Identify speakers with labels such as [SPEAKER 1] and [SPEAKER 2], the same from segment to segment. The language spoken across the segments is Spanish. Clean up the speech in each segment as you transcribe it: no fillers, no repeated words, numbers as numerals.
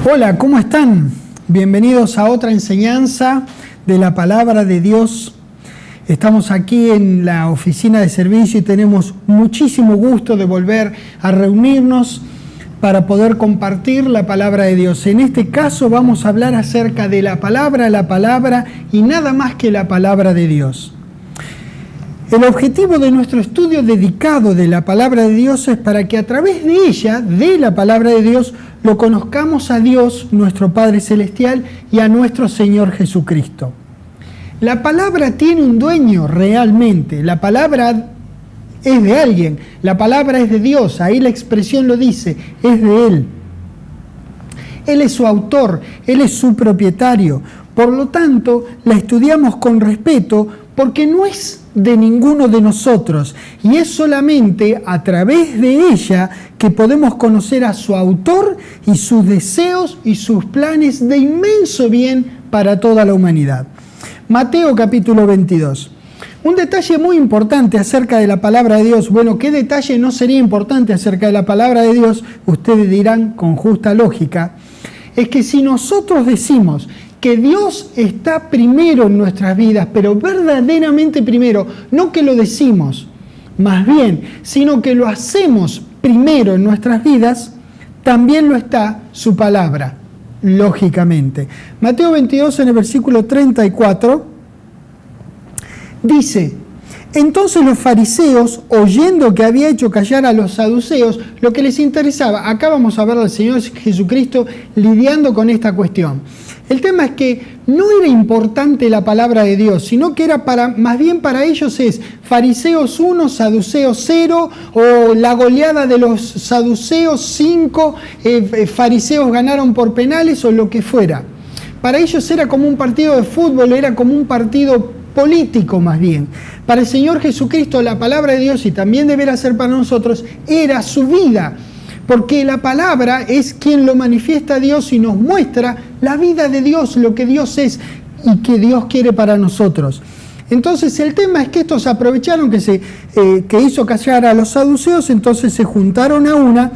[SPEAKER 1] Hola, ¿cómo están? Bienvenidos a otra enseñanza de la Palabra de Dios. Estamos aquí en la oficina de servicio y tenemos muchísimo gusto de volver a reunirnos para poder compartir la Palabra de Dios. En este caso vamos a hablar acerca de la palabra y nada más que la Palabra de Dios. El objetivo de nuestro estudio dedicado de la Palabra de Dios es para que a través de ella, de la Palabra de Dios, lo conozcamos a Dios, nuestro Padre Celestial, y a nuestro Señor Jesucristo. La palabra tiene un dueño realmente, la palabra es de alguien, la palabra es de Dios, ahí la expresión lo dice, es de Él. Él es su autor, Él es su propietario, por lo tanto la estudiamos con respeto porque no es de ninguno de nosotros y es solamente a través de ella que podemos conocer a su autor y sus deseos y sus planes de inmenso bien para toda la humanidad. Mateo capítulo 22. Un detalle muy importante acerca de la palabra de Dios. Bueno, ¿qué detalle no sería importante acerca de la palabra de Dios? Ustedes dirán con justa lógica. Es que si nosotros decimos que Dios está primero en nuestras vidas, pero verdaderamente primero, no que lo decimos, más bien, sino que lo hacemos primero en nuestras vidas, también lo está su palabra, lógicamente. Mateo 22, en el versículo 34, dice: entonces los fariseos, oyendo que había hecho callar a los saduceos, lo que les interesaba, acá vamos a ver al Señor Jesucristo lidiando con esta cuestión. El tema es que no era importante la palabra de Dios, sino que era más bien para ellos es fariseos 1, saduceos 0, o la goleada de los saduceos 5, fariseos ganaron por penales o lo que fuera. Para ellos era como un partido de fútbol, era como un partido político más bien. Para el Señor Jesucristo la palabra de Dios, y también deberá ser para nosotros, era su vida. Porque la palabra es quien lo manifiesta a Dios y nos muestra la vida de Dios, lo que Dios es y que Dios quiere para nosotros. Entonces el tema es que estos aprovecharon que hizo callar a los saduceos, entonces se juntaron a una,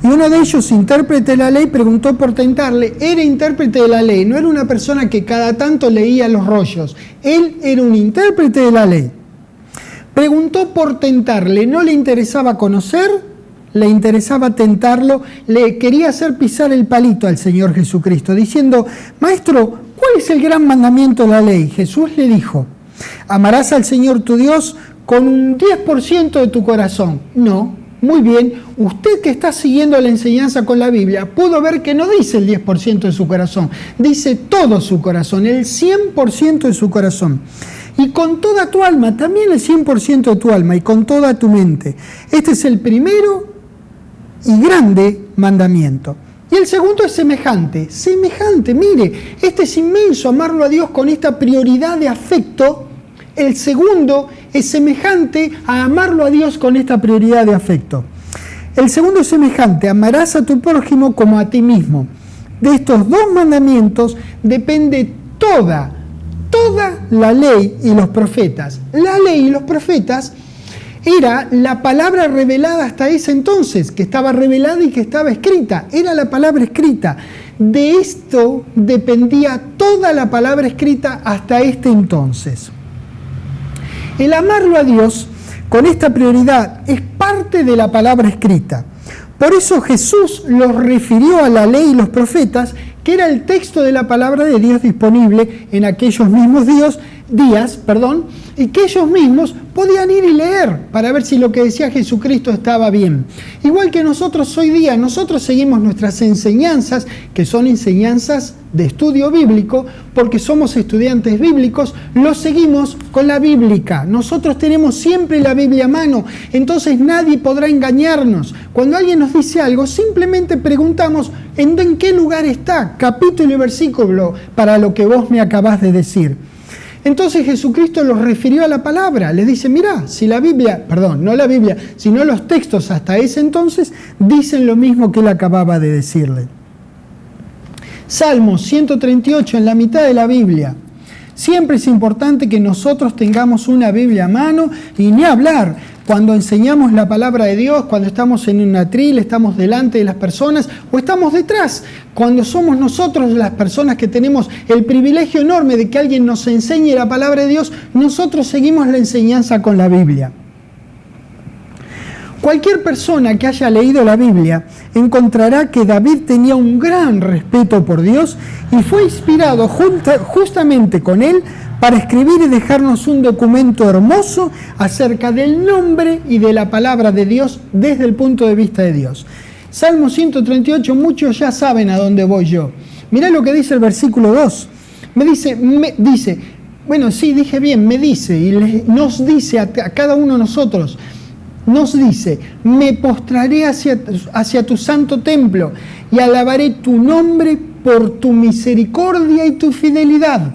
[SPEAKER 1] y uno de ellos, intérprete de la ley, preguntó por tentarle. Era intérprete de la ley, no era una persona que cada tanto leía los rollos. Él era un intérprete de la ley. Preguntó por tentarle, no le interesaba conocer, le interesaba tentarlo, le quería hacer pisar el palito al Señor Jesucristo, diciendo: maestro, ¿cuál es el gran mandamiento de la ley? Jesús le dijo: amarás al Señor tu Dios con un 10% de tu corazón. No, muy bien, usted que está siguiendo la enseñanza con la Biblia, pudo ver que no dice el 10% de su corazón, dice todo su corazón, el 100% de su corazón. Y con toda tu alma, también el 100% de tu alma, y con toda tu mente. Este es el primero y grande mandamiento. Y el segundo es semejante, mire, este es inmenso, amarlo a Dios con esta prioridad de afecto. El segundo es semejante a amarlo a Dios con esta prioridad de afecto. El segundo es semejante: amarás a tu prójimo como a ti mismo. De estos dos mandamientos depende toda la ley y los profetas. La ley y los profetas era la palabra revelada hasta ese entonces, que estaba revelada y que estaba escrita. Era la palabra escrita. De esto dependía toda la palabra escrita hasta este entonces. El amarlo a Dios con esta prioridad es parte de la palabra escrita. Por eso Jesús los refirió a la ley y los profetas, que era el texto de la palabra de Dios disponible en aquellos mismos días, y que ellos mismos podían ir y leer para ver si lo que decía Jesucristo estaba bien. Igual que nosotros hoy día, nosotros seguimos nuestras enseñanzas, que son enseñanzas de estudio bíblico, porque somos estudiantes bíblicos, lo seguimos con la bíblica. Nosotros tenemos siempre la Biblia a mano, entonces nadie podrá engañarnos. Cuando alguien nos dice algo, simplemente preguntamos en qué lugar está, capítulo y versículo, para lo que vos me acabás de decir. Entonces Jesucristo los refirió a la palabra, les dice: mirá, si la Biblia, no la Biblia, sino los textos hasta ese entonces dicen lo mismo que él acababa de decirle. Salmos 138, en la mitad de la Biblia. Siempre es importante que nosotros tengamos una Biblia a mano, y ni hablar cuando enseñamos la palabra de Dios, cuando estamos en un atril, estamos delante de las personas o estamos detrás, cuando somos nosotros las personas que tenemos el privilegio enorme de que alguien nos enseñe la palabra de Dios, nosotros seguimos la enseñanza con la Biblia. Cualquier persona que haya leído la Biblia encontrará que David tenía un gran respeto por Dios y fue inspirado justamente con él para escribir y dejarnos un documento hermoso acerca del nombre y de la palabra de Dios desde el punto de vista de Dios. Salmo 138, muchos ya saben a dónde voy yo. Mirá lo que dice el versículo 2. Bueno, sí, dije bien, me dice, y nos dice a cada uno de nosotros, nos dice, me postraré hacia tu santo templo y alabaré tu nombre por tu misericordia y tu fidelidad.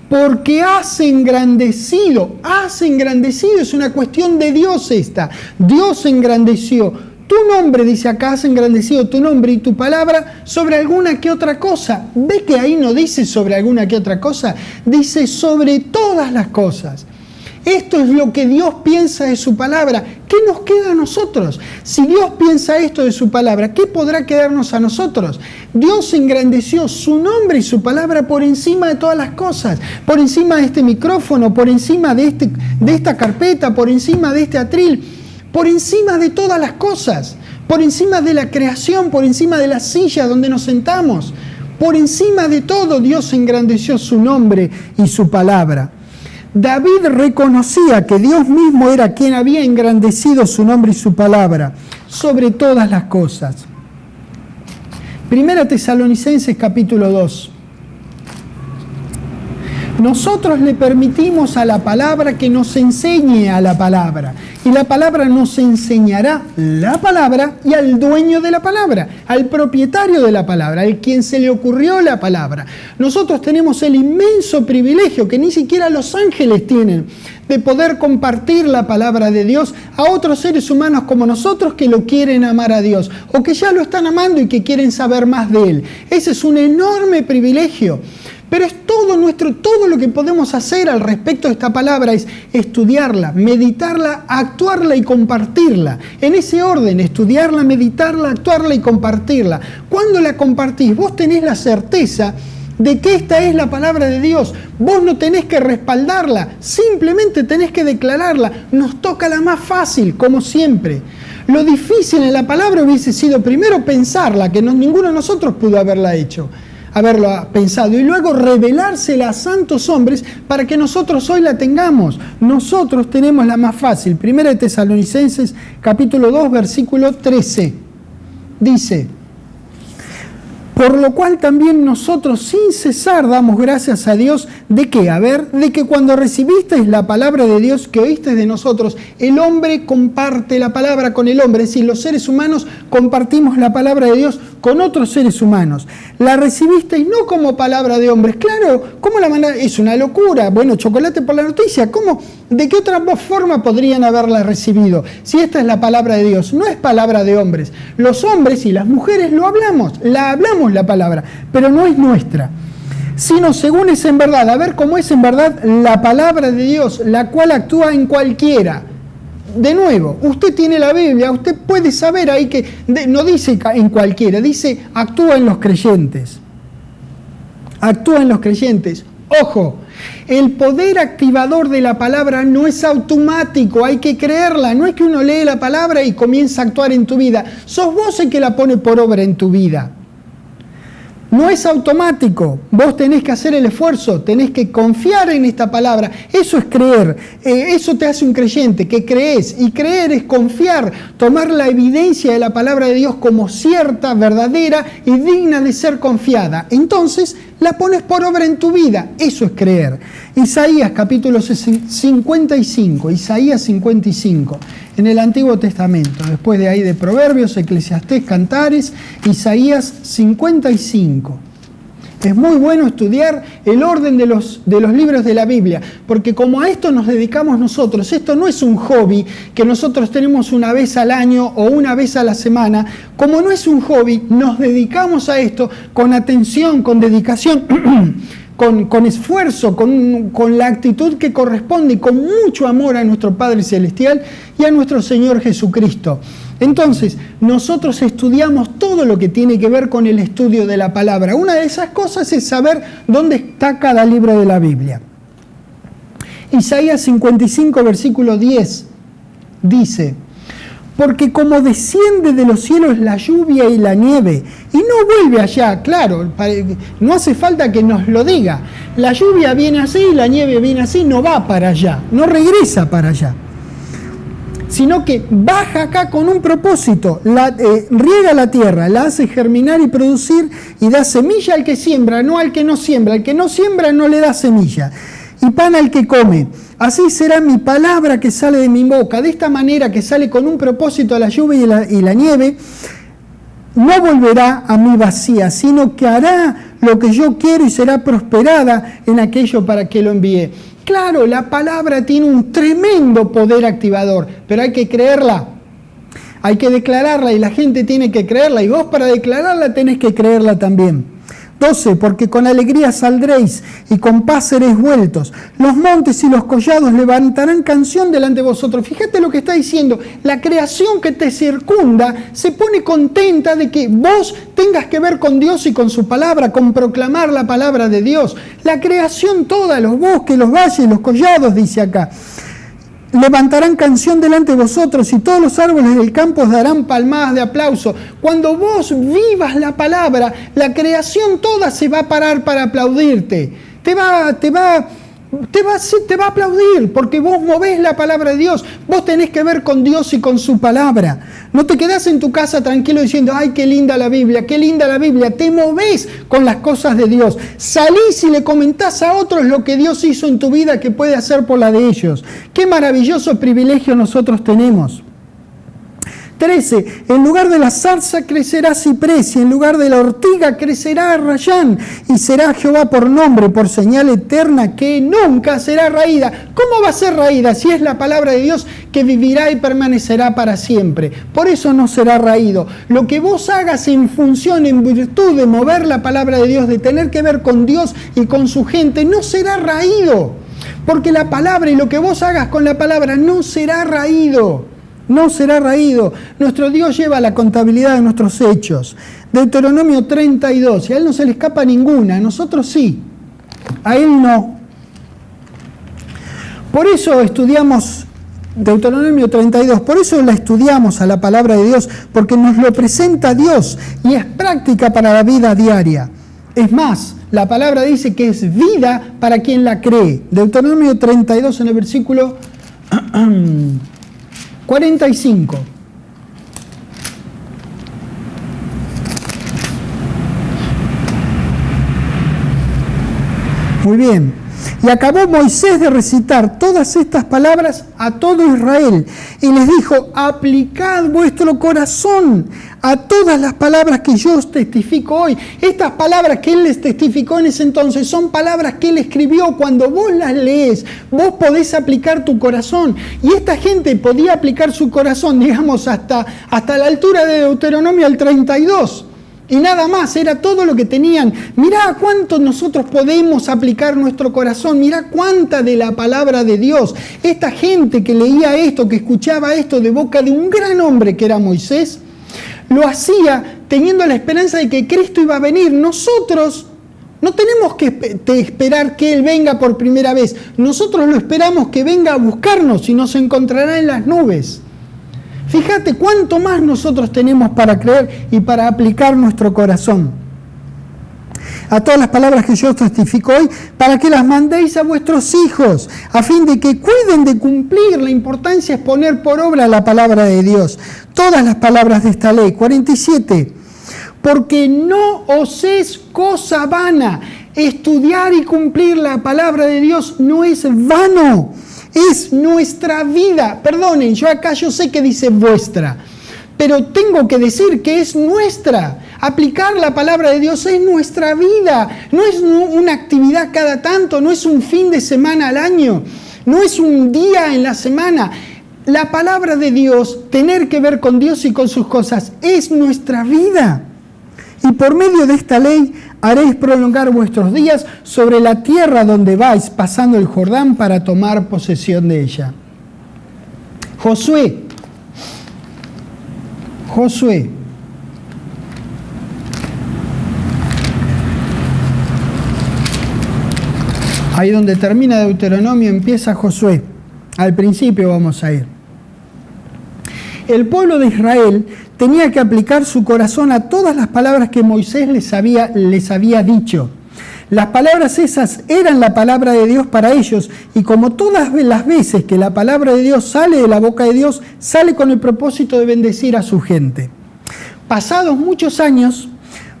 [SPEAKER 1] Porque has engrandecido, es una cuestión de Dios esta. Dios engrandeció tu nombre, dice acá, has engrandecido tu nombre y tu palabra sobre alguna que otra cosa. ¿Ve que ahí no dice sobre alguna que otra cosa? Dice sobre todas las cosas. Esto es lo que Dios piensa de su palabra. ¿Qué nos queda a nosotros? Si Dios piensa esto de su palabra, ¿qué podrá quedarnos a nosotros? Dios engrandeció su nombre y su palabra por encima de todas las cosas, por encima de este micrófono, por encima de esta carpeta, por encima de este atril, por encima de todas las cosas, por encima de la creación, por encima de la silla donde nos sentamos, por encima de todo Dios engrandeció su nombre y su palabra. David reconocía que Dios mismo era quien había engrandecido su nombre y su palabra sobre todas las cosas. Primera Tesalonicenses capítulo 2. Nosotros le permitimos a la palabra que nos enseñe a la palabra. Y la palabra nos enseñará la palabra y al dueño de la palabra, al propietario de la palabra, al quien se le ocurrió la palabra. Nosotros tenemos el inmenso privilegio que ni siquiera los ángeles tienen de poder compartir la palabra de Dios a otros seres humanos como nosotros que lo quieren amar a Dios o que ya lo están amando y que quieren saber más de Él. Ese es un enorme privilegio. Pero es todo lo que podemos hacer al respecto de esta palabra es estudiarla, meditarla, actuarla y compartirla. En ese orden, estudiarla, meditarla, actuarla y compartirla. Cuando la compartís, vos tenés la certeza de que esta es la palabra de Dios. Vos no tenés que respaldarla, simplemente tenés que declararla. Nos toca la más fácil, como siempre. Lo difícil en la palabra hubiese sido primero pensarla, que ninguno de nosotros pudo haberlo pensado, y luego revelársela a santos hombres para que nosotros hoy la tengamos. Nosotros tenemos la más fácil. Primera de Tesalonicenses capítulo 2 versículo 13 dice: por lo cual también nosotros sin cesar damos gracias a Dios, ¿de qué? De que cuando recibisteis la palabra de Dios que oísteis de nosotros, el hombre comparte la palabra con el hombre, es decir, los seres humanos compartimos la palabra de Dios con otros seres humanos. La recibisteis no como palabra de hombres, claro, ¿cómo la manera? Es una locura, bueno, chocolate por la noticia, ¿cómo? ¿De qué otra forma podrían haberla recibido? Si esta es la palabra de Dios, no es palabra de hombres. Los hombres y las mujeres la hablamos la palabra, pero no es nuestra, sino según es en verdad, a ver cómo es en verdad la palabra de Dios, la cual actúa en cualquiera. De nuevo, usted tiene la Biblia, usted puede saber ahí que no dice en cualquiera, dice actúa en los creyentes. Actúa en los creyentes. Ojo, el poder activador de la palabra no es automático, hay que creerla. No es que uno lee la palabra y comienza a actuar en tu vida. Sos vos el que la pone por obra en tu vida. No es automático, vos tenés que hacer el esfuerzo, tenés que confiar en esta palabra. Eso es creer, eso te hace un creyente, que crees. Y creer es confiar, tomar la evidencia de la palabra de Dios como cierta, verdadera y digna de ser confiada. Entonces la pones por obra en tu vida, eso es creer. Isaías capítulo 55, Isaías 55, en el Antiguo Testamento, después de ahí de Proverbios, Eclesiastés, Cantares, Isaías 55. Es muy bueno estudiar el orden de los libros de la Biblia, porque como a esto nos dedicamos nosotros, esto no es un hobby que nosotros tenemos una vez al año o una vez a la semana. Como no es un hobby, nos dedicamos a esto con atención, con dedicación. con esfuerzo, con la actitud que corresponde y con mucho amor a nuestro Padre Celestial y a nuestro Señor Jesucristo. Entonces, nosotros estudiamos todo lo que tiene que ver con el estudio de la palabra. Una de esas cosas es saber dónde está cada libro de la Biblia. Isaías 55, versículo 10, dice: porque como desciende de los cielos la lluvia y la nieve, y no vuelve allá, claro, no hace falta que nos lo diga, la lluvia viene así, la nieve viene así, no va para allá, no regresa para allá, sino que baja acá con un propósito, riega la tierra, la hace germinar y producir, y da semilla al que siembra, no al que no siembra, al que no siembra no le da semilla, y pan al que come. Así será mi palabra que sale de mi boca. De esta manera, que sale con un propósito a la lluvia y la nieve, no volverá a mí vacía, sino que hará lo que yo quiero y será prosperada en aquello para que lo envíe. Claro, la palabra tiene un tremendo poder activador, pero hay que creerla. Hay que declararla y la gente tiene que creerla. Y vos, para declararla, tenés que creerla también. 12, porque con alegría saldréis y con paz seréis vueltos. Los montes y los collados levantarán canción delante de vosotros. Fíjate lo que está diciendo. La creación que te circunda se pone contenta de que vos tengas que ver con Dios y con su palabra, con proclamar la palabra de Dios. La creación toda, los bosques, los valles, los collados, dice acá. Levantarán canción delante de vosotros y todos los árboles del campo os darán palmadas de aplauso. Cuando vos vivas la palabra, la creación toda se va a parar para aplaudirte. Te va a aplaudir porque vos movés la palabra de Dios. Vos tenés que ver con Dios y con su palabra. No te quedás en tu casa tranquilo diciendo: ay, qué linda la Biblia, qué linda la Biblia. Te movés con las cosas de Dios. Salís y le comentás a otros lo que Dios hizo en tu vida, que puede hacer por la de ellos. Qué maravilloso privilegio nosotros tenemos. 13, en lugar de la zarza crecerá ciprés, y en lugar de la ortiga crecerá rayán, y será Jehová por nombre, por señal eterna, que nunca será raída. ¿Cómo va a ser raída si es la palabra de Dios que vivirá y permanecerá para siempre? Por eso no será raído. Lo que vos hagas en función, en virtud de mover la palabra de Dios, de tener que ver con Dios y con su gente, no será raído. Porque la palabra y lo que vos hagas con la palabra no será raído. No será raído. Nuestro Dios lleva la contabilidad de nuestros hechos. Deuteronomio 32. Y a Él no se le escapa ninguna. A nosotros sí. A Él no. Por eso estudiamos Deuteronomio 32. Por eso la estudiamos a la palabra de Dios. Porque nos lo presenta Dios. Y es práctica para la vida diaria. Es más, la palabra dice que es vida para quien la cree. Deuteronomio 32 en el versículo 45. Muy bien. Y acabó Moisés de recitar todas estas palabras a todo Israel. Y les dijo: aplicad vuestro corazón a todas las palabras que yo os testifico hoy. Estas palabras que él les testificó en ese entonces son palabras que él escribió. Cuando vos las lees, vos podés aplicar tu corazón. Y esta gente podía aplicar su corazón, digamos, hasta la altura de Deuteronomio al 32. Y nada más, era todo lo que tenían. Mirá cuánto nosotros podemos aplicar nuestro corazón, mirá cuánta de la palabra de Dios. Esta gente que leía esto, que escuchaba esto de boca de un gran hombre que era Moisés, lo hacía teniendo la esperanza de que Cristo iba a venir. Nosotros no tenemos que esperar que Él venga por primera vez. Nosotros lo esperamos que venga a buscarnos y nos encontrará en las nubes. Fíjate cuánto más nosotros tenemos para creer y para aplicar nuestro corazón. A todas las palabras que yo os testifico hoy, para que las mandéis a vuestros hijos, a fin de que cuiden de cumplir. La importancia es poner por obra la palabra de Dios. Todas las palabras de esta ley. 47. Porque no os es cosa vana. Estudiar y cumplir la palabra de Dios no es vano. Es nuestra vida. Perdonen, yo sé que dice vuestra, pero tengo que decir que es nuestra. Aplicar la palabra de Dios es nuestra vida. No es una actividad cada tanto, no es un fin de semana al año, no es un día en la semana. La palabra de Dios, tener que ver con Dios y con sus cosas, es nuestra vida. Y por medio de esta ley haréis prolongar vuestros días sobre la tierra donde vais pasando el Jordán para tomar posesión de ella. Josué, ahí donde termina Deuteronomio empieza Josué. Al principio vamos a ir. El pueblo de Israel tenía que aplicar su corazón a todas las palabras que Moisés les había dicho. Las palabras esas eran la palabra de Dios para ellos, y como todas las veces que la palabra de Dios sale de la boca de Dios, sale con el propósito de bendecir a su gente. Pasados muchos años,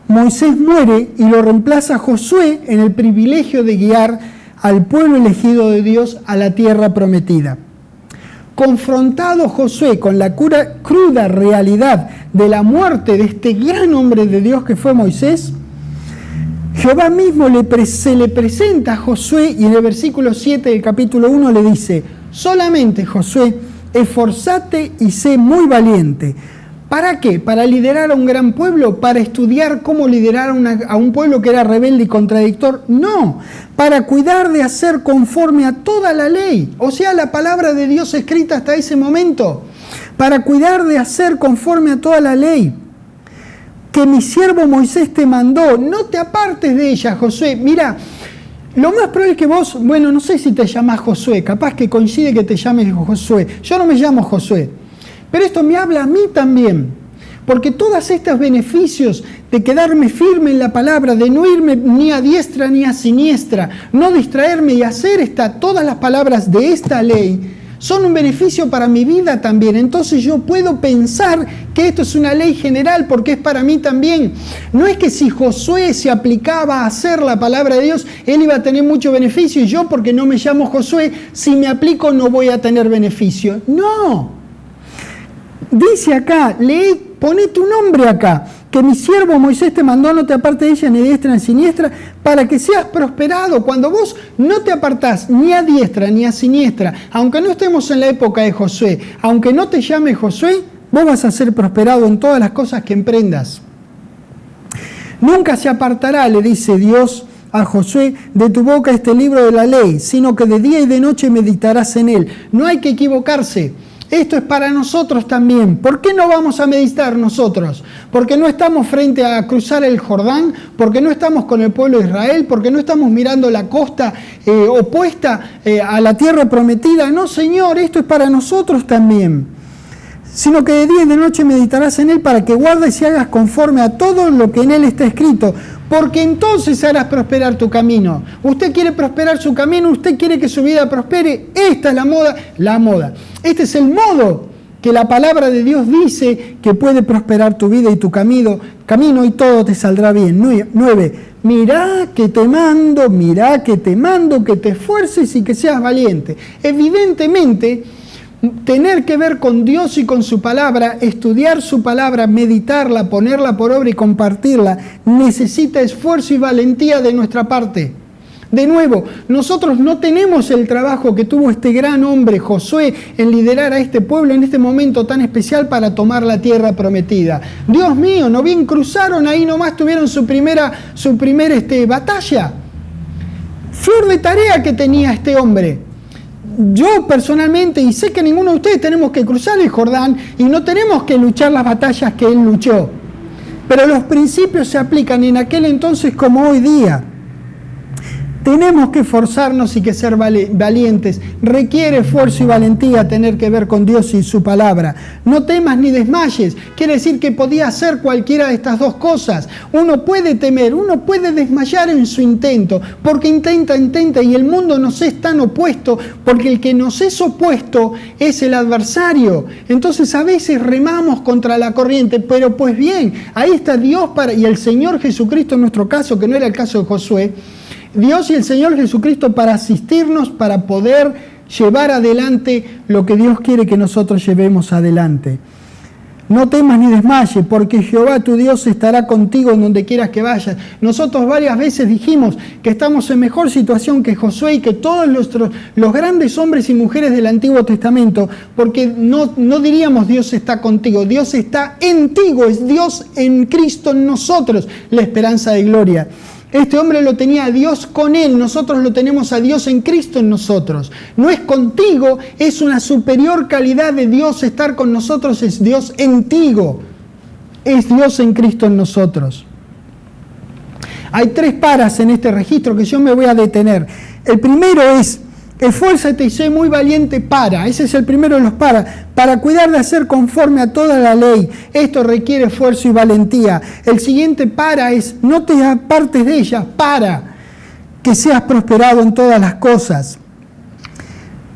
[SPEAKER 1] Moisés muere y lo reemplaza Josué en el privilegio de guiar al pueblo elegido de Dios a la tierra prometida. Confrontado Josué con la cruda realidad de la muerte de este gran hombre de Dios que fue Moisés, Jehová mismo se le presenta a Josué y en el versículo 7 del capítulo 1 le dice: solamente, Josué, esforzate y sé muy valiente. ¿Para qué? ¿Para liderar a un gran pueblo? ¿Para estudiar cómo liderar a un pueblo que era rebelde y contradictor? No, para cuidar de hacer conforme a toda la ley, o sea, la palabra de Dios escrita hasta ese momento, para cuidar de hacer conforme a toda la ley que mi siervo Moisés te mandó. No te apartes de ella, Josué. Mira, lo más probable es que vos, bueno, no sé si te llamás Josué, capaz que coincide que te llames Josué. Yo no me llamo Josué. Pero esto me habla a mí también, porque todos estos beneficios de quedarme firme en la palabra, de no irme ni a diestra ni a siniestra, no distraerme y hacer todas las palabras de esta ley, son un beneficio para mi vida también. Entonces yo puedo pensar que esto es una ley general porque es para mí también. No es que si Josué se aplicaba a hacer la palabra de Dios, él iba a tener mucho beneficio y yo, porque no me llamo Josué, si me aplico no voy a tener beneficio. No. Dice acá, poné tu nombre acá, que mi siervo Moisés te mandó, no te apartes de ella ni a diestra ni a siniestra, para que seas prosperado. Cuando vos no te apartás ni a diestra ni a siniestra, aunque no estemos en la época de Josué, aunque no te llames Josué, vos vas a ser prosperado en todas las cosas que emprendas. Nunca se apartará, le dice Dios a Josué, de tu boca este libro de la ley, sino que de día y de noche meditarás en él. No hay que equivocarse. Esto es para nosotros también. ¿Por qué no vamos a meditar nosotros? Porque no estamos frente a cruzar el Jordán, porque no estamos con el pueblo de Israel, porque no estamos mirando la costa opuesta a la tierra prometida. No, Señor, esto es para nosotros también. Sino que de día y de noche meditarás en él para que guardes y hagas conforme a todo lo que en él está escrito, porque entonces harás prosperar tu camino. Usted quiere prosperar su camino, usted quiere que su vida prospere. Esta es la moda. Este es el modo que la palabra de Dios dice que puede prosperar tu vida y tu camino y todo te saldrá bien. 9. Mirá que te mando, que te esfuerces y que seas valiente. Evidentemente, tener que ver con Dios y con su palabra, estudiar su palabra, meditarla, ponerla por obra y compartirla, necesita esfuerzo y valentía de nuestra parte. De nuevo, nosotros no tenemos el trabajo que tuvo este gran hombre, Josué, en liderar a este pueblo en este momento tan especial para tomar la tierra prometida. Dios mío, ¿no bien cruzaron ahí nomás, tuvieron su primera batalla? Flor de tarea que tenía este hombre. Yo personalmente, y sé que ninguno de ustedes, tenemos que cruzar el Jordán y no tenemos que luchar las batallas que él luchó. Pero los principios se aplican en aquel entonces como hoy día. Tenemos que esforzarnos y que ser valientes. Requiere esfuerzo y valentía tener que ver con Dios y su palabra. No temas ni desmayes. Quiere decir que podía hacer cualquiera de estas dos cosas. Uno puede temer, uno puede desmayar en su intento, porque intenta y el mundo nos es tan opuesto, porque el que nos es opuesto es el adversario. Entonces a veces remamos contra la corriente, pero pues bien, ahí está Dios y el Señor Jesucristo en nuestro caso, que no era el caso de Josué. Dios y el Señor Jesucristo para asistirnos, para poder llevar adelante lo que Dios quiere que nosotros llevemos adelante. No temas ni desmayes, porque Jehová tu Dios estará contigo en donde quieras que vayas. Nosotros varias veces dijimos que estamos en mejor situación que Josué y que todos los grandes hombres y mujeres del Antiguo Testamento, porque no diríamos Dios está contigo, Dios está en ti, es Dios en Cristo en nosotros, la esperanza de gloria. Este hombre lo tenía a Dios con él, nosotros lo tenemos a Dios en Cristo en nosotros. No es contigo, es una superior calidad de Dios estar con nosotros, es Dios en ti, es Dios en Cristo en nosotros. Hay 3 paras en este registro que yo me voy a detener. El primero es: esfuérzate y sé muy valiente para. Ese es el primero de los para cuidar de hacer conforme a toda la ley. Esto requiere esfuerzo y valentía. El siguiente para es: no te apartes de ella, para que seas prosperado en todas las cosas.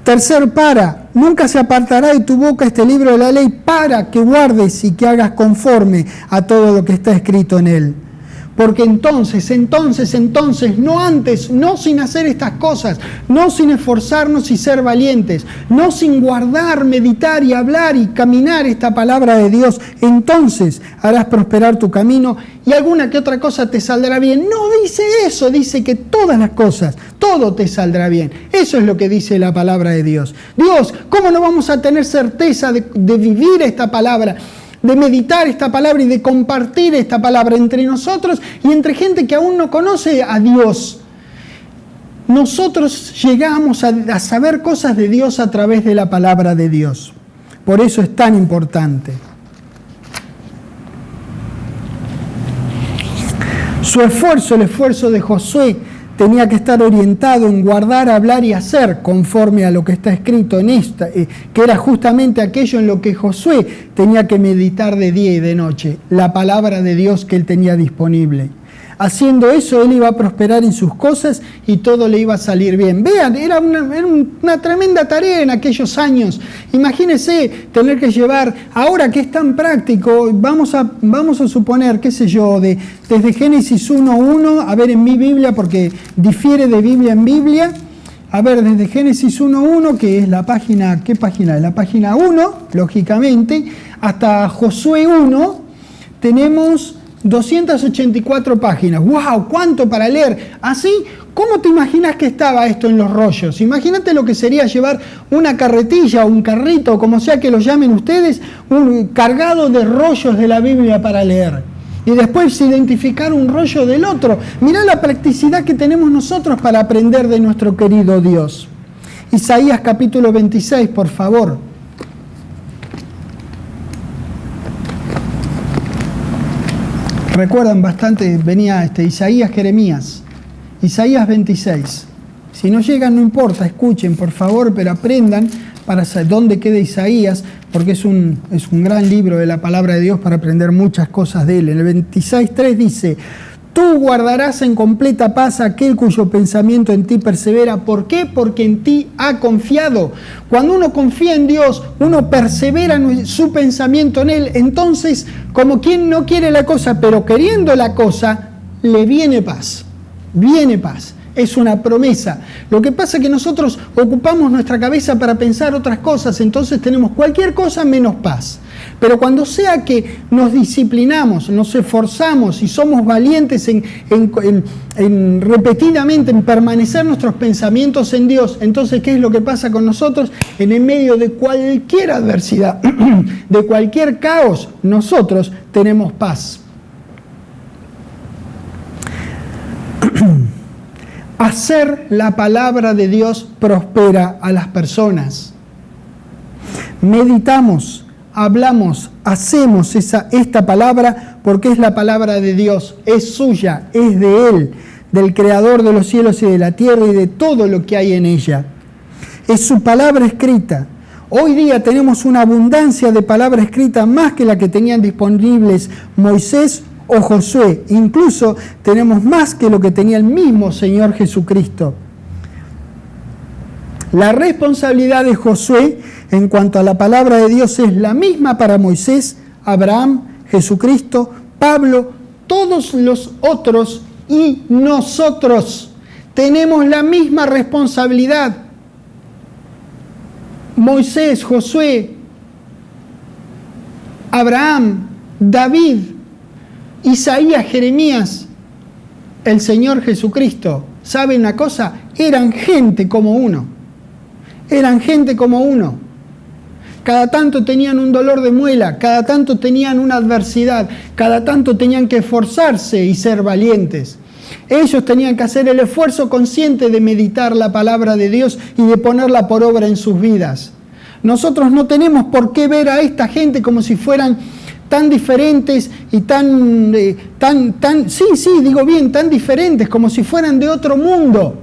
[SPEAKER 1] Tercer para: nunca se apartará de tu boca este libro de la ley, para que guardes y que hagas conforme a todo lo que está escrito en él. Porque entonces, no antes, no sin hacer estas cosas, no sin esforzarnos y ser valientes, no sin guardar, meditar y hablar y caminar esta palabra de Dios, entonces harás prosperar tu camino y alguna que otra cosa te saldrá bien. No dice eso, dice que todas las cosas, todo te saldrá bien. Eso es lo que dice la palabra de Dios. Dios, ¿cómo no vamos a tener certeza de vivir esta palabra? De meditar esta palabra y de compartir esta palabra entre nosotros y entre gente que aún no conoce a Dios. Nosotros llegamos a saber cosas de Dios a través de la palabra de Dios. Por eso es tan importante. Su esfuerzo, el esfuerzo de Josué, tenía que estar orientado en guardar, hablar y hacer conforme a lo que está escrito en esta, que era justamente aquello en lo que Josué tenía que meditar de día y de noche, la palabra de Dios que él tenía disponible. Haciendo eso, él iba a prosperar en sus cosas y todo le iba a salir bien. Vean, era una tremenda tarea en aquellos años. Imagínense tener que llevar, ahora que es tan práctico, vamos a suponer, qué sé yo, desde Génesis 1:1, a ver en mi Biblia, porque difiere de Biblia en Biblia. A ver, desde Génesis 1:1, que es la página, ¿qué página es? La página 1, lógicamente, hasta Josué 1, tenemos 284 páginas. ¡Wow! ¿Cuánto para leer? Así, ¿cómo te imaginas que estaba esto en los rollos? Imagínate lo que sería llevar una carretilla o un carrito, como sea que lo llamen ustedes, cargado de rollos de la Biblia para leer. Y después identificar un rollo del otro. Mirá la practicidad que tenemos nosotros para aprender de nuestro querido Dios. Isaías capítulo 26, por favor. Recuerdan bastante, venía Isaías, Jeremías, Isaías 26. Si no llegan, no importa, escuchen por favor, pero aprendan para saber dónde queda Isaías, porque es un gran libro de la palabra de Dios para aprender muchas cosas de él. En el 26:3 dice: tú guardarás en completa paz a aquel cuyo pensamiento en ti persevera. ¿Por qué? Porque en ti ha confiado. Cuando uno confía en Dios, uno persevera en su pensamiento en Él. Entonces, como quien no quiere la cosa, pero queriendo la cosa, le viene paz. Viene paz. Es una promesa. Lo que pasa es que nosotros ocupamos nuestra cabeza para pensar otras cosas, entonces tenemos cualquier cosa menos paz. Pero cuando sea que nos disciplinamos, nos esforzamos y somos valientes en repetidamente en permanecer nuestros pensamientos en Dios, entonces ¿qué es lo que pasa con nosotros? En el medio de cualquier adversidad, de cualquier caos, nosotros tenemos paz. Hacer la palabra de Dios prospera a las personas. Meditamos, hablamos, hacemos esta palabra porque es la palabra de Dios, es suya, es de Él, del Creador de los cielos y de la tierra y de todo lo que hay en ella. Es su palabra escrita. Hoy día tenemos una abundancia de palabra escrita más que la que tenían disponibles Moisés o Josué. Incluso tenemos más que lo que tenía el mismo Señor Jesucristo. La responsabilidad de Josué en cuanto a la palabra de Dios es la misma para Moisés, Abraham, Jesucristo, Pablo, todos los otros y nosotros. Tenemos la misma responsabilidad. Moisés, Josué, Abraham, David, Isaías, Jeremías, el Señor Jesucristo. ¿Saben una cosa? Eran gente como uno. Eran gente como uno. Cada tanto tenían un dolor de muela, cada tanto tenían una adversidad, cada tanto tenían que esforzarse y ser valientes. Ellos tenían que hacer el esfuerzo consciente de meditar la palabra de Dios y de ponerla por obra en sus vidas. Nosotros no tenemos por qué ver a esta gente como si fueran tan diferentes y tan diferentes, como si fueran de otro mundo.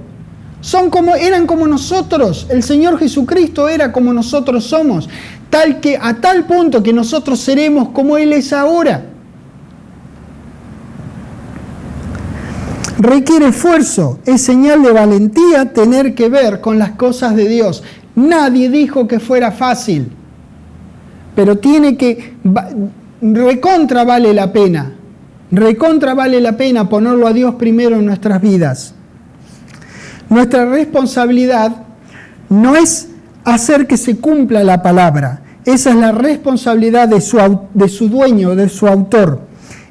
[SPEAKER 1] Eran como nosotros. El Señor Jesucristo era como nosotros somos, a tal punto que nosotros seremos como Él es ahora. Requiere esfuerzo, es señal de valentía tener que ver con las cosas de Dios. Nadie dijo que fuera fácil, pero recontra vale la pena ponerlo a Dios primero en nuestras vidas. Nuestra responsabilidad no es hacer que se cumpla la palabra, esa es la responsabilidad de su dueño, de su autor.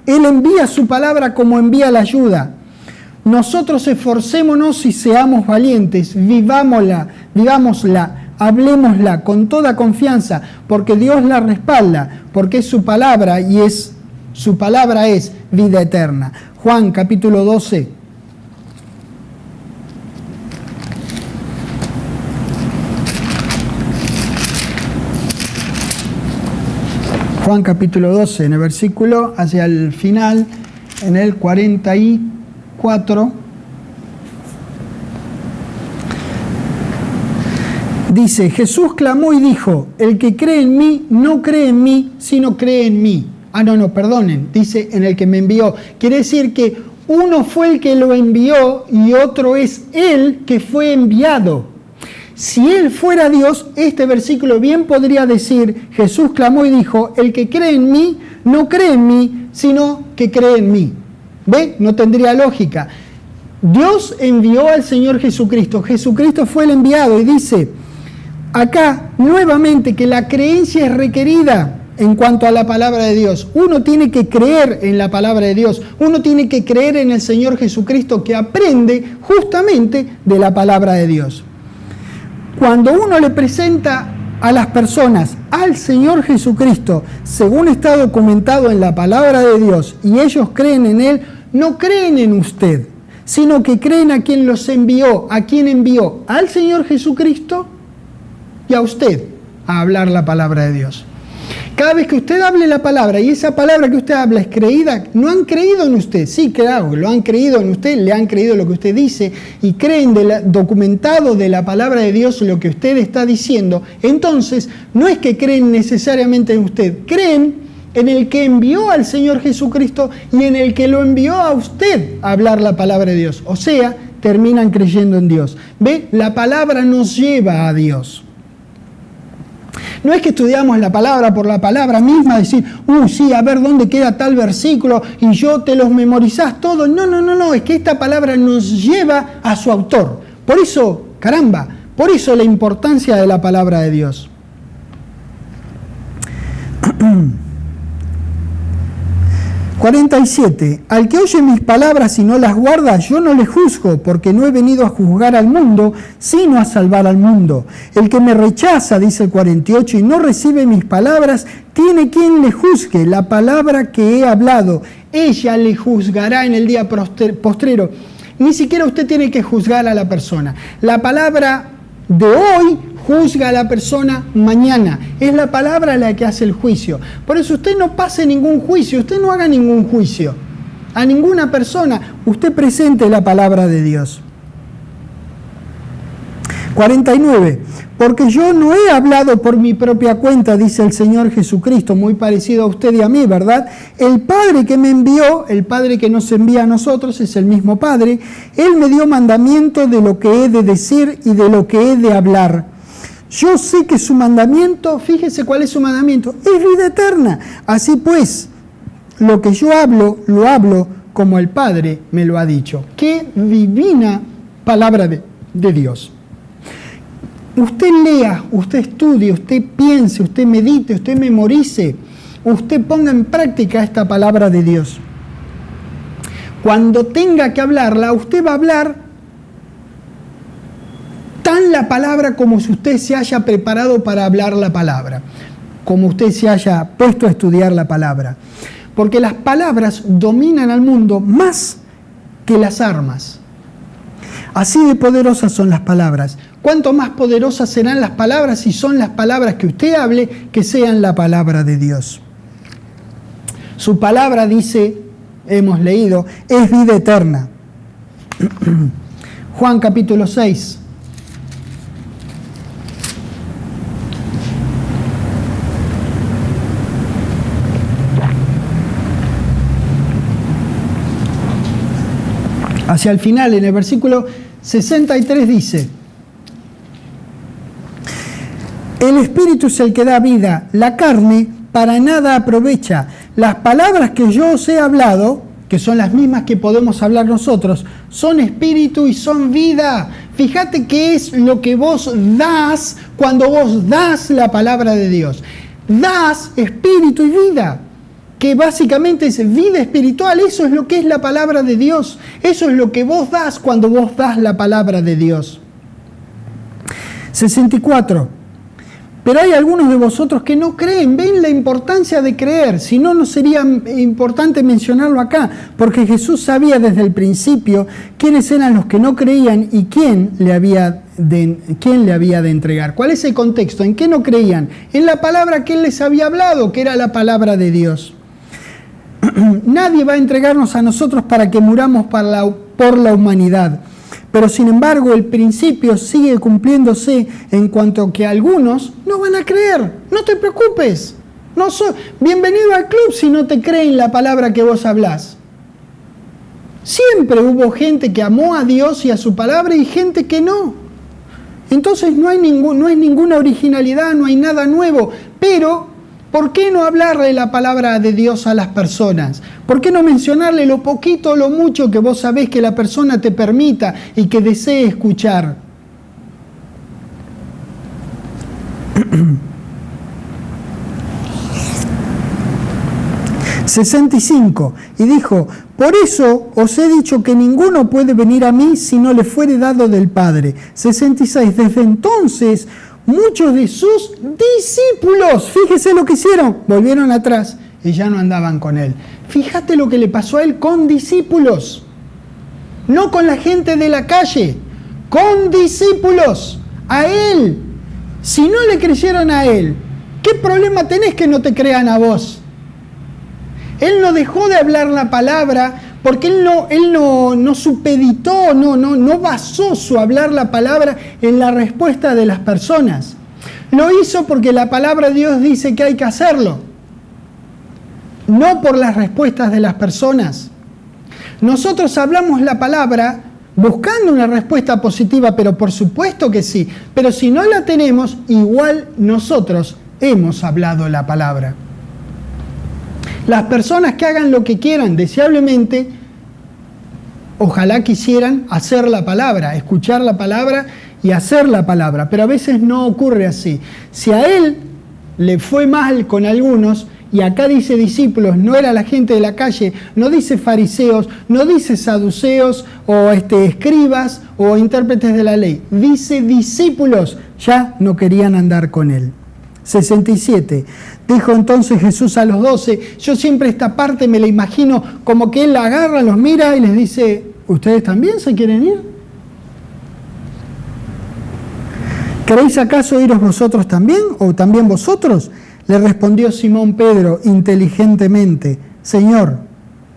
[SPEAKER 1] Él envía su palabra como envía la ayuda. Nosotros esforcémonos y seamos valientes, vivámosla, hablemosla con toda confianza, porque Dios la respalda, porque es su palabra y su palabra es vida eterna. Juan capítulo 12. Juan capítulo 12, en el versículo hacia el final, en el 44, dice: Jesús clamó y dijo: el que cree en mí, no cree en mí, sino cree en mí. Perdonen, dice en el que me envió. Quiere decir que uno fue el que lo envió y otro es él que fue enviado. Si él fuera Dios, este versículo bien podría decir: Jesús clamó y dijo: el que cree en mí, no cree en mí, sino que cree en mí. ¿Ve? No tendría lógica. Dios envió al Señor Jesucristo. Jesucristo fue el enviado y dice acá nuevamente que la creencia es requerida en cuanto a la palabra de Dios. Uno tiene que creer en la palabra de Dios. Uno tiene que creer en el Señor Jesucristo, que aprende justamente de la palabra de Dios. Cuando uno le presenta a las personas al Señor Jesucristo, según está documentado en la palabra de Dios, y ellos creen en Él, no creen en usted, sino que creen a quien los envió, a quien envió al Señor Jesucristo y a usted a hablar la palabra de Dios. Cada vez que usted hable la palabra y esa palabra que usted habla es creída, no han creído en usted. Sí, claro, lo han creído en usted, le han creído lo que usted dice y creen documentado de la palabra de Dios lo que usted está diciendo. Entonces, no es que creen necesariamente en usted, creen en el que envió al Señor Jesucristo y en el que lo envió a usted a hablar la palabra de Dios. O sea, terminan creyendo en Dios. ¿Ve? La palabra nos lleva a Dios. No es que estudiamos la palabra por la palabra misma, decir, sí, a ver dónde queda tal versículo y yo te los memorizás todos. No, es que esta palabra nos lleva a su autor. Por eso, por eso la importancia de la palabra de Dios. 47. Al que oye mis palabras y no las guarda, yo no le juzgo, porque no he venido a juzgar al mundo, sino a salvar al mundo. El que me rechaza, dice el 48, y no recibe mis palabras, tiene quien le juzgue. La palabra que he hablado, ella le juzgará en el día postrero. Ni siquiera usted tiene que juzgar a la persona. La palabra de hoy juzga a la persona mañana. Es la palabra la que hace el juicio. Por eso usted no pase ningún juicio, usted no haga ningún juicio a ninguna persona. Usted presente la palabra de Dios. 49. Porque yo no he hablado por mi propia cuenta, dice el Señor Jesucristo, muy parecido a usted y a mí, ¿verdad? El Padre que me envió, el Padre que nos envía a nosotros, es el mismo Padre. Él me dio mandamiento de lo que he de decir y de lo que he de hablar. Yo sé que su mandamiento, fíjese cuál es su mandamiento, es vida eterna. Así pues, lo que yo hablo, lo hablo como el Padre me lo ha dicho. Qué divina palabra de Dios. Usted lea, usted estudie, usted piense, usted medite, usted memorice, usted ponga en práctica esta palabra de Dios. Cuando tenga que hablarla, usted va a hablar tan la palabra como si usted se haya preparado para hablar la palabra, como usted se haya puesto a estudiar la palabra. Porque las palabras dominan al mundo más que las armas. Así de poderosas son las palabras. ¿Cuánto más poderosas serán las palabras si son las palabras que usted hable, que sean la palabra de Dios? Su palabra, dice, hemos leído, es vida eterna. Juan capítulo 6. Hacia el final, en el versículo 63 dice: el Espíritu es el que da vida, la carne para nada aprovecha. Las palabras que yo os he hablado, que son las mismas que podemos hablar nosotros, son espíritu y son vida. Fíjate qué es lo que vos das cuando vos das la palabra de Dios. Das espíritu y vida, que básicamente es vida espiritual. Eso es lo que es la palabra de Dios. Eso es lo que vos das cuando vos das la palabra de Dios. 64. Pero hay algunos de vosotros que no creen. Ven la importancia de creer. Si no, no sería importante mencionarlo acá, porque Jesús sabía desde el principio quiénes eran los que no creían y quién le había de entregar. ¿Cuál es el contexto? ¿En qué no creían? En la palabra que Él les había hablado, que era la palabra de Dios. Nadie va a entregarnos a nosotros para que muramos por la humanidad. Pero sin embargo el principio sigue cumpliéndose en cuanto que algunos no van a creer. No te preocupes. Bienvenido al club si no te creen la palabra que vos hablás. Siempre hubo gente que amó a Dios y a su palabra y gente que no. Entonces no hay ninguna originalidad, no hay nada nuevo. Pero ¿por qué no hablarle la palabra de Dios a las personas? ¿Por qué no mencionarle lo poquito o lo mucho que vos sabés que la persona te permita y que desee escuchar? ...65... y dijo: por eso os he dicho que ninguno puede venir a mí si no le fuere dado del Padre. 66... desde entonces muchos de sus discípulos, fíjese lo que hicieron, volvieron atrás y ya no andaban con Él. Fíjate lo que le pasó a Él con discípulos, no con la gente de la calle, con discípulos, a Él. Si no le creyeron a Él, ¿qué problema tenés que no te crean a vos? Él no dejó de hablar la palabra porque Él no supeditó, no basó su hablar la palabra en la respuesta de las personas. Lo hizo porque la palabra de Dios dice que hay que hacerlo, no por las respuestas de las personas. Nosotros hablamos la palabra buscando una respuesta positiva, pero por supuesto que sí. Pero si no la tenemos, igual nosotros hemos hablado la palabra. Las personas que hagan lo que quieran, deseablemente, ojalá quisieran hacer la palabra, escuchar la palabra y hacer la palabra, pero a veces no ocurre así. Si a Él le fue mal con algunos, y acá dice discípulos, no era la gente de la calle, no dice fariseos, no dice saduceos o escribas o intérpretes de la ley, dice discípulos, ya no querían andar con Él. 67. Dijo entonces Jesús a los 12, yo siempre esta parte me la imagino como que Él la agarra, los mira y les dice: ¿ustedes también se quieren ir? ¿Queréis acaso iros vosotros también, o también vosotros? Le respondió Simón Pedro inteligentemente: Señor,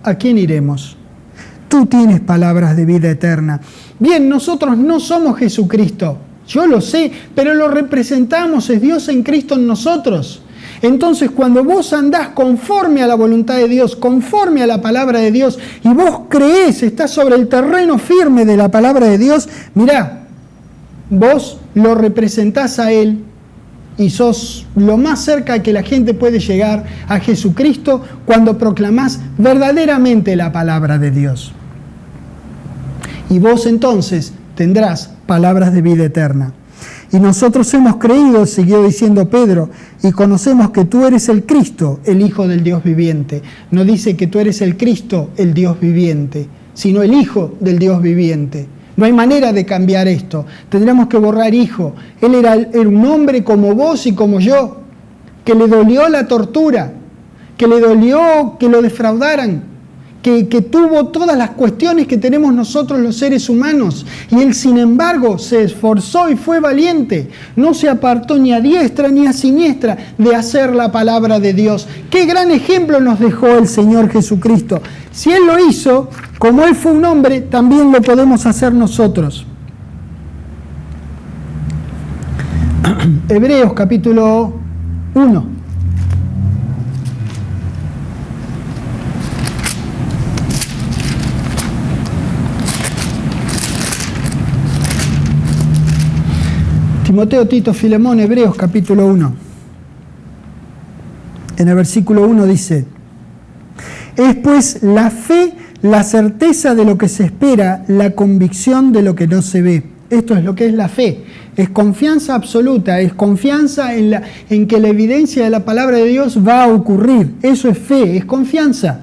[SPEAKER 1] ¿a quién iremos? Tú tienes palabras de vida eterna. Bien, nosotros no somos Jesucristo, yo lo sé, pero lo representamos, es Dios en Cristo en nosotros. Entonces, cuando vos andás conforme a la voluntad de Dios, conforme a la palabra de Dios, y vos creés, estás sobre el terreno firme de la palabra de Dios, mirá, vos lo representás a Él y sos lo más cerca que la gente puede llegar a Jesucristo cuando proclamás verdaderamente la palabra de Dios. Y vos entonces tendrás palabras de vida eterna. Y nosotros hemos creído, siguió diciendo Pedro, y conocemos que tú eres el Cristo, el Hijo del Dios viviente. No dice que tú eres el Cristo, el Dios viviente, sino el Hijo del Dios viviente. No hay manera de cambiar esto. Tendríamos que borrar hijo. Él era un hombre como vos y como yo, que le dolió la tortura, que le dolió que lo defraudaran, que tuvo todas las cuestiones que tenemos nosotros los seres humanos. Y él, sin embargo, se esforzó y fue valiente. No se apartó ni a diestra ni a siniestra de hacer la palabra de Dios. Qué gran ejemplo nos dejó el Señor Jesucristo. Si Él lo hizo, como Él fue un hombre, también lo podemos hacer nosotros. Hebreos capítulo 1. Timoteo, Tito, Filemón, Hebreos capítulo 1. En el versículo 1 dice: es pues la fe, la certeza de lo que se espera, la convicción de lo que no se ve. Esto es lo que es la fe. Es confianza absoluta, es confianza en que la evidencia de la palabra de Dios va a ocurrir. Eso es fe, es confianza.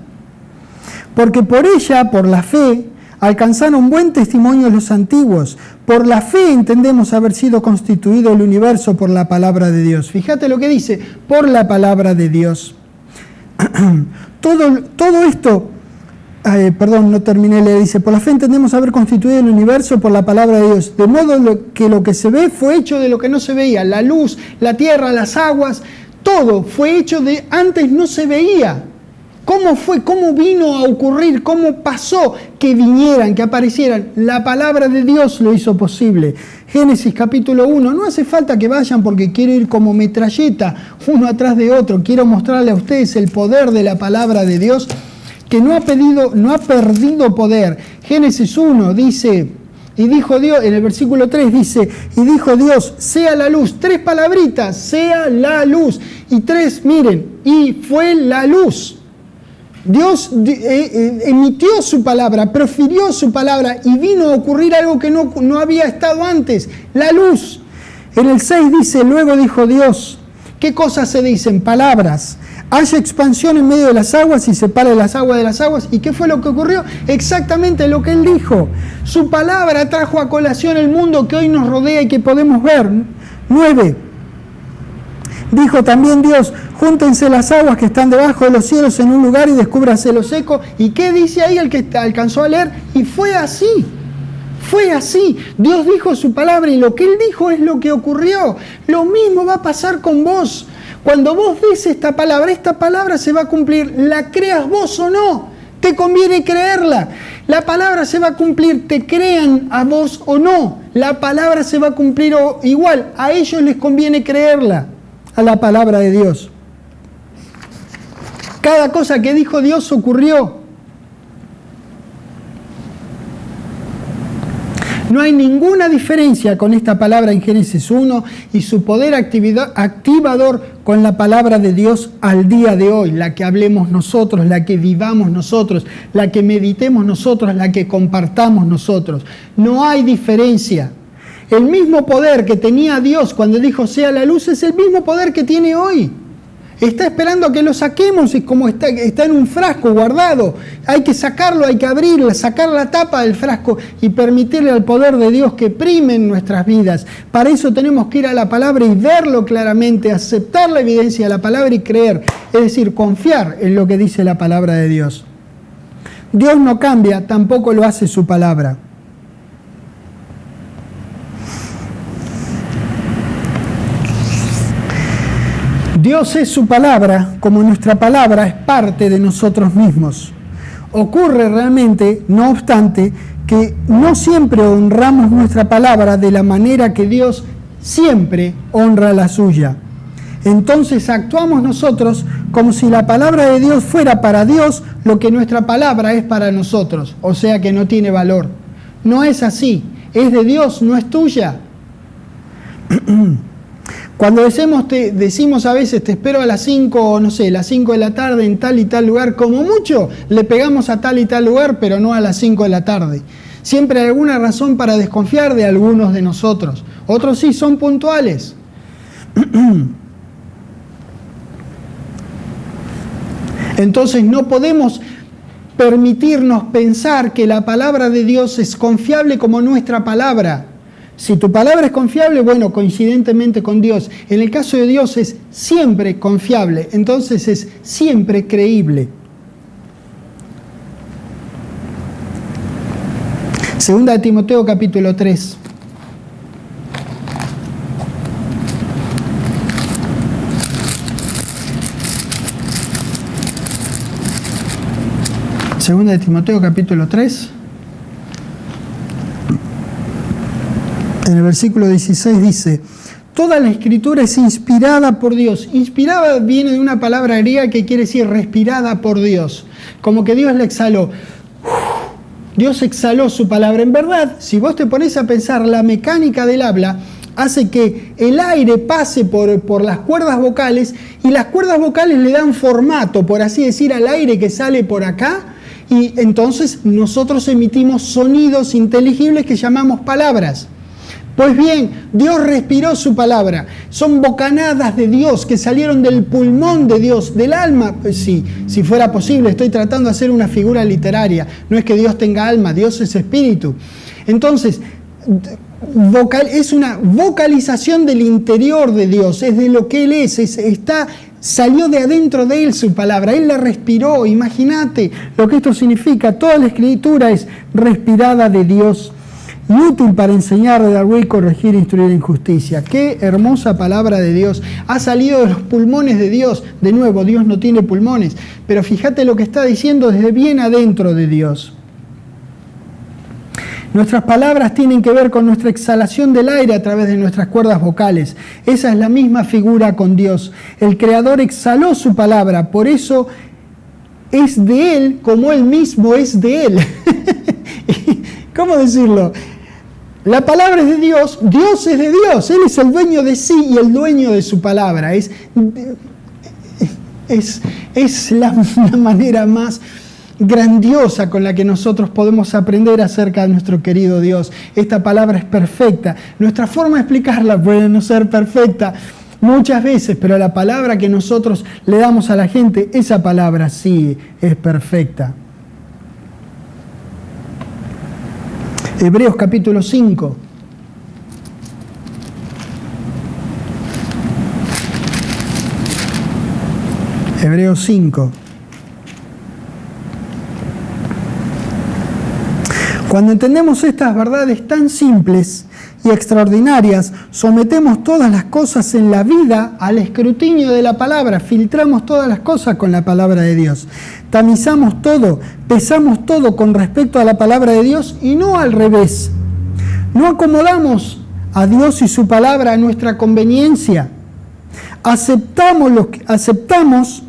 [SPEAKER 1] Porque por ella, por la fe, alcanzaron buen testimonio los antiguos. Por la fe entendemos haber sido constituido el universo por la palabra de Dios. Fíjate lo que dice, por la palabra de Dios. Todo esto, no terminé, le dice, por la fe entendemos haber constituido el universo por la palabra de Dios. De modo que lo que se ve fue hecho de lo que no se veía. La luz, la tierra, las aguas, todo fue hecho de antes no se veía. ¿Cómo fue? ¿Cómo vino a ocurrir? ¿Cómo pasó que vinieran, que aparecieran? La palabra de Dios lo hizo posible. Génesis capítulo 1. No hace falta que vayan porque quiero ir como metralleta, uno atrás de otro. Quiero mostrarle a ustedes el poder de la palabra de Dios, que no ha perdido poder. Génesis 1 dice, y dijo Dios, en el versículo 3 dice, y dijo Dios, sea la luz. 3 palabritas, sea la luz. Y 3, miren, y fue la luz. Dios emitió su palabra, profirió su palabra y vino a ocurrir algo que no había estado antes, la luz. En el 6 dice, luego dijo Dios, ¿qué cosas se dicen? Palabras. Haya expansión en medio de las aguas y separe las aguas de las aguas. ¿Y qué fue lo que ocurrió? Exactamente lo que Él dijo. Su palabra trajo a colación el mundo que hoy nos rodea y que podemos ver. 9. Dijo también Dios, júntense las aguas que están debajo de los cielos en un lugar y descúbrase lo seco. ¿Y qué dice ahí el que alcanzó a leer? Y fue así. Fue así. Dios dijo su palabra y lo que Él dijo es lo que ocurrió. Lo mismo va a pasar con vos. Cuando vos des esta palabra se va a cumplir. La creas vos o no, te conviene creerla. La palabra se va a cumplir, te crean a vos o no. La palabra se va a cumplir igual. A ellos les conviene creerla, a la palabra de Dios. Cada cosa que dijo Dios ocurrió. No hay ninguna diferencia con esta palabra en Génesis 1 y su poder activador con la palabra de Dios al día de hoy, la que hablemos nosotros, la que vivamos nosotros, la que meditemos nosotros, la que compartamos nosotros. No hay diferencia. El mismo poder que tenía Dios cuando dijo sea la luz es el mismo poder que tiene hoy. Está esperando a que lo saquemos, es como está en un frasco guardado. Hay que sacarlo, hay que abrirlo, sacar la tapa del frasco y permitirle al poder de Dios que prime en nuestras vidas. Para eso tenemos que ir a la palabra y verlo claramente, aceptar la evidencia de la palabra y creer. Es decir, confiar en lo que dice la palabra de Dios. Dios no cambia, tampoco lo hace su palabra. Dios es su palabra, como nuestra palabra es parte de nosotros mismos. Ocurre realmente, no obstante, que no siempre honramos nuestra palabra de la manera que Dios siempre honra la suya. Entonces actuamos nosotros como si la palabra de Dios fuera para Dios lo que nuestra palabra es para nosotros, o sea que no tiene valor. No es así, es de Dios, no es tuya. Cuando decimos a veces te espero a las 5, no sé, las 5 de la tarde en tal y tal lugar, como mucho le pegamos a tal y tal lugar, pero no a las 5 de la tarde. Siempre hay alguna razón para desconfiar de algunos de nosotros. Otros sí son puntuales. Entonces no podemos permitirnos pensar que la palabra de Dios es confiable como nuestra palabra. Si tu palabra es confiable, bueno, coincidentemente con Dios. En el caso de Dios es siempre confiable, entonces es siempre creíble. Segunda de Timoteo capítulo 3. Segunda de Timoteo capítulo 3. En el versículo 16 dice: toda la escritura es inspirada por Dios. Inspirada viene de una palabra griega que quiere decir respirada por Dios. Como que Dios la exhaló. Dios exhaló su palabra. En verdad, si vos te pones a pensar, la mecánica del habla hace que el aire pase por las cuerdas vocales, y las cuerdas vocales le dan formato, por así decir, al aire que sale por acá, y entonces nosotros emitimos sonidos inteligibles que llamamos palabras. Pues bien, Dios respiró su palabra. Son bocanadas de Dios que salieron del pulmón de Dios, del alma. Pues sí, si fuera posible, estoy tratando de hacer una figura literaria. No es que Dios tenga alma, Dios es espíritu. Entonces, es una vocalización del interior de Dios, es de lo que Él es, salió de adentro de Él su palabra, Él la respiró. Imagínate lo que esto significa. Toda la escritura es respirada de Dios y útil para enseñar, redarguir, corregir e instruir en justicia. Qué hermosa palabra de Dios. Ha salido de los pulmones de Dios. De nuevo, Dios no tiene pulmones, pero fíjate lo que está diciendo desde bien adentro de Dios. Nuestras palabras tienen que ver con nuestra exhalación del aire a través de nuestras cuerdas vocales. Esa es la misma figura con Dios. El Creador exhaló su palabra, por eso es de Él como Él mismo es de Él. ¿Cómo decirlo? La palabra es de Dios, Dios es de Dios, Él es el dueño de sí y el dueño de su palabra. Es la manera más grandiosa con la que nosotros podemos aprender acerca de nuestro querido Dios. Esta palabra es perfecta. Nuestra forma de explicarla puede no ser perfecta muchas veces, pero la palabra que nosotros le damos a la gente, esa palabra sí es perfecta. Hebreos capítulo 5. Hebreos 5. Cuando entendemos estas verdades tan simples y extraordinarias, sometemos todas las cosas en la vida al escrutinio de la palabra, filtramos todas las cosas con la palabra de Dios, tamizamos todo, pesamos todo con respecto a la palabra de Dios y no al revés. No acomodamos a Dios y su palabra a nuestra conveniencia. Aceptamos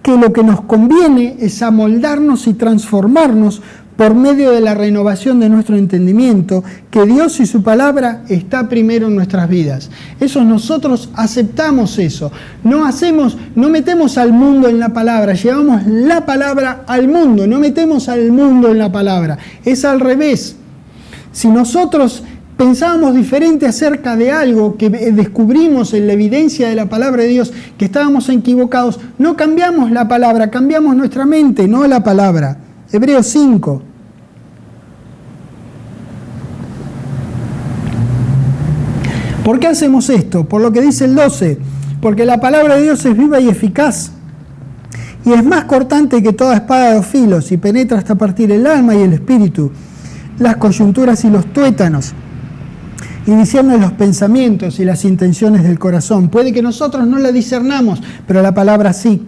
[SPEAKER 1] que lo que nos conviene es amoldarnos y transformarnos por medio de la renovación de nuestro entendimiento, que Dios y su palabra está primero en nuestras vidas. Eso nosotros aceptamos eso. No metemos al mundo en la palabra, llevamos la palabra al mundo, no metemos al mundo en la palabra. Es al revés. Si nosotros pensábamos diferente acerca de algo que descubrimos en la evidencia de la palabra de Dios, que estábamos equivocados, no cambiamos la palabra, cambiamos nuestra mente, no la palabra. Hebreos 5. ¿Por qué hacemos esto? Por lo que dice el 12. Porque la palabra de Dios es viva y eficaz, y es más cortante que toda espada de dos filos, y penetra hasta partir el alma y el espíritu, las coyunturas y los tuétanos, y discierne los pensamientos y las intenciones del corazón. Puede que nosotros no la discernamos, pero la palabra sí.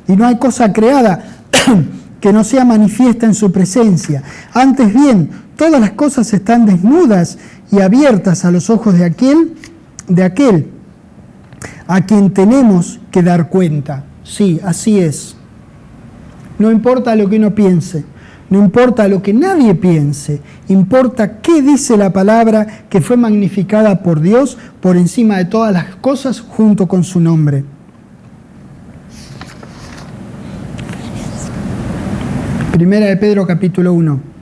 [SPEAKER 1] Y no hay cosa creada que no sea manifiesta en su presencia. Antes bien, todas las cosas están desnudas y abiertas a los ojos de aquel a quien tenemos que dar cuenta. Sí, así es. No importa lo que uno piense, no importa lo que nadie piense, importa qué dice la palabra que fue magnificada por Dios por encima de todas las cosas junto con su nombre. Primera de Pedro capítulo 1.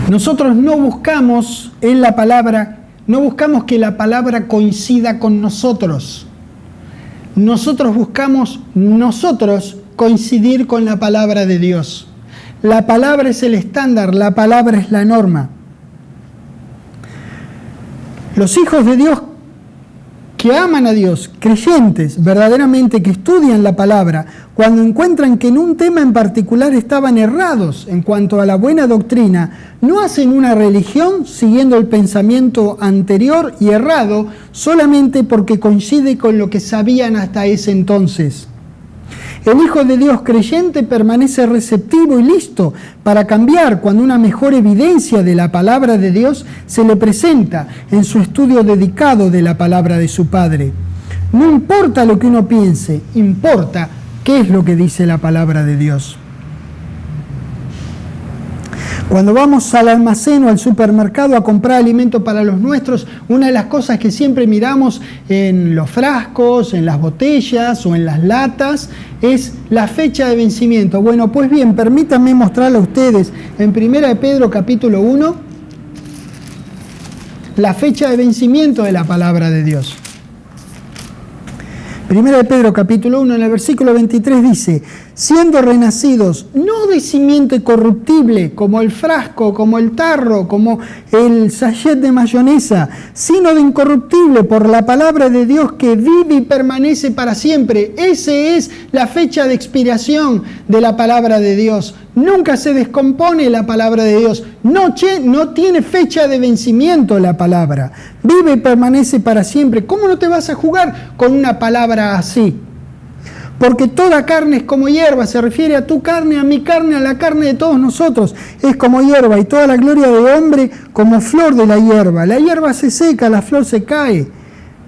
[SPEAKER 1] Nosotros no buscamos en la palabra, no buscamos que la palabra coincida con nosotros. Nosotros buscamos coincidir con la palabra de Dios. La palabra es el estándar, la palabra es la norma. Los hijos de Dios que aman a Dios, creyentes verdaderamente que estudian la palabra, cuando encuentran que en un tema en particular estaban errados en cuanto a la buena doctrina, no hacen una religión siguiendo el pensamiento anterior y errado solamente porque coincide con lo que sabían hasta ese entonces. El Hijo de Dios creyente permanece receptivo y listo para cambiar cuando una mejor evidencia de la palabra de Dios se le presenta en su estudio dedicado de la palabra de su Padre. No importa lo que uno piense, importa qué es lo que dice la palabra de Dios. Cuando vamos al almacén o al supermercado a comprar alimento para los nuestros, una de las cosas que siempre miramos en los frascos, en las botellas o en las latas es la fecha de vencimiento. Bueno, pues bien, permítanme mostrarle a ustedes en 1 Pedro capítulo 1 la fecha de vencimiento de la palabra de Dios. 1 Pedro capítulo 1, en el versículo 23 dice: siendo renacidos, no de simiente corruptible, como el frasco, como el tarro, como el sachet de mayonesa, sino de incorruptible por la palabra de Dios que vive y permanece para siempre. Esa es la fecha de expiración de la palabra de Dios. Nunca se descompone la palabra de Dios. No tiene fecha de vencimiento la palabra. Vive y permanece para siempre. ¿Cómo no te vas a jugar con una palabra así? Porque toda carne es como hierba, se refiere a tu carne, a mi carne, a la carne de todos nosotros. Es como hierba, y toda la gloria de hombre como flor de la hierba. La hierba se seca, la flor se cae,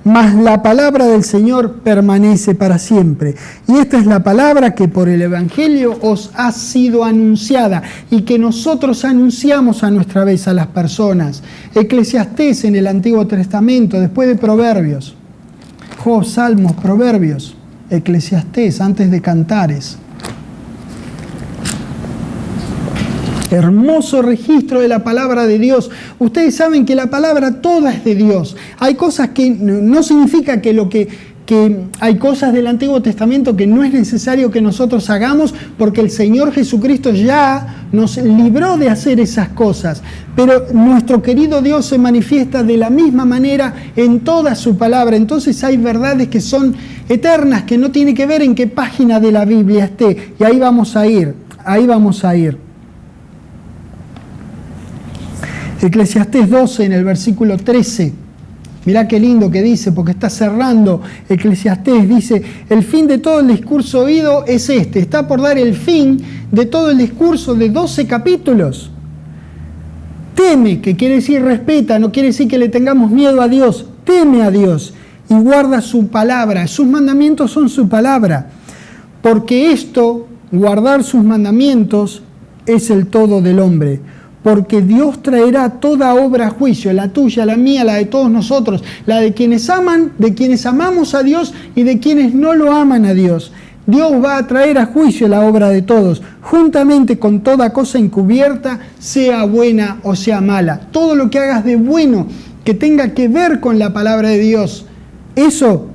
[SPEAKER 1] mas la palabra del Señor permanece para siempre. Y esta es la palabra que por el Evangelio os ha sido anunciada y que nosotros anunciamos a nuestra vez a las personas. Eclesiastés en el Antiguo Testamento, después de Proverbios. Job, Salmos, Proverbios. Eclesiastés, antes de Cantares. Hermoso registro de la palabra de Dios. Ustedes saben que la palabra toda es de Dios. Hay cosas que no significa que hay cosas del Antiguo Testamento que no es necesario que nosotros hagamos, porque el Señor Jesucristo ya nos libró de hacer esas cosas. Pero nuestro querido Dios se manifiesta de la misma manera en toda su palabra. Entonces hay verdades que son eternas, que no tiene que ver en qué página de la Biblia esté. Y ahí vamos a ir. Eclesiastés 12 en el versículo 13. Mirá qué lindo que dice, porque está cerrando Eclesiastés. Dice: el fin de todo el discurso oído es este. Está por dar el fin de todo el discurso de 12 capítulos. Teme, que quiere decir respeta, no quiere decir que le tengamos miedo a Dios. Teme a Dios y guarda su palabra. Sus mandamientos son su palabra. Porque esto, guardar sus mandamientos, es el todo del hombre. Porque Dios traerá toda obra a juicio, la tuya, la mía, la de todos nosotros, la de quienes aman, de quienes amamos a Dios y de quienes no lo aman a Dios. Dios va a traer a juicio la obra de todos, juntamente con toda cosa encubierta, sea buena o sea mala. Todo lo que hagas de bueno que tenga que ver con la palabra de Dios, eso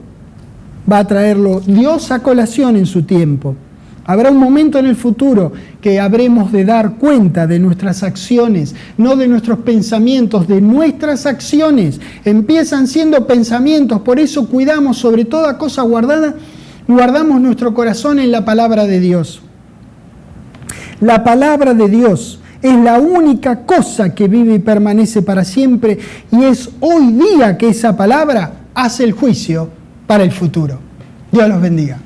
[SPEAKER 1] va a traerlo Dios a colación en su tiempo. Habrá un momento en el futuro que habremos de dar cuenta de nuestras acciones, no de nuestros pensamientos, de nuestras acciones. Empiezan siendo pensamientos, por eso cuidamos sobre toda cosa guardada, guardamos nuestro corazón en la palabra de Dios. La palabra de Dios es la única cosa que vive y permanece para siempre, y es hoy día que esa palabra hace el juicio para el futuro. Dios los bendiga.